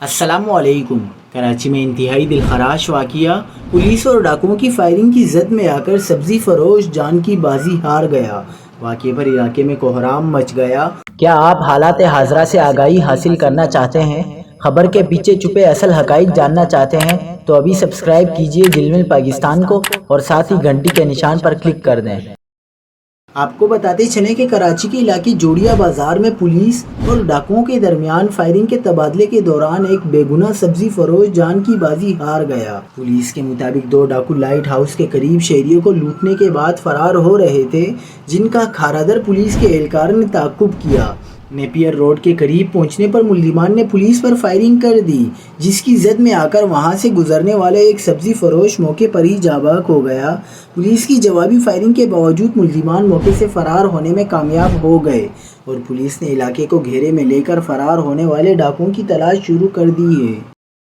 السلام علیکم۔ کراچی میں انتہائی دلخراش واقعہ، پولیس اور ڈاکوؤں کی فائرنگ کی زد میں آ کر سبزی فروش جان کی بازی ہار گیا۔ واقعے پر علاقے میں کوہرام مچ گیا۔ کیا آپ حالات حاضرہ سے آگاہی حاصل کرنا چاہتے ہیں؟ خبر کے پیچھے چھپے اصل حقائق جاننا چاہتے ہیں تو ابھی سبسکرائب کیجئے جلمل پاکستان کو اور ساتھ ہی گھنٹی کے نشان پر کلک کر دیں۔ آپ کو بتاتے چلیں کہ کراچی کے علاقے جوڑیا بازار میں پولیس اور ڈاکوؤں کے درمیان فائرنگ کے تبادلے کے دوران ایک بے گناہ سبزی فروش جان کی بازی ہار گیا۔ پولیس کے مطابق دو ڈاکو لائٹ ہاؤس کے قریب شہریوں کو لوٹنے کے بعد فرار ہو رہے تھے، جن کا کھارادر پولیس کے اہلکار نے تعاقب کیا۔ نیپیر روڈ کے قریب پہنچنے پر ملزمان نے پولیس پر فائرنگ کر دی، جس کی زد میں آ کر وہاں سے گزرنے والا ایک سبزی فروش موقع پر ہی جاں بحق ہو گیا۔ پولیس کی جوابی فائرنگ کے باوجود ملزمان موقع سے فرار ہونے میں کامیاب ہو گئے اور پولیس نے علاقے کو گھیرے میں لے کر فرار ہونے والے ڈاکوؤں کی تلاش شروع کر دی ہے۔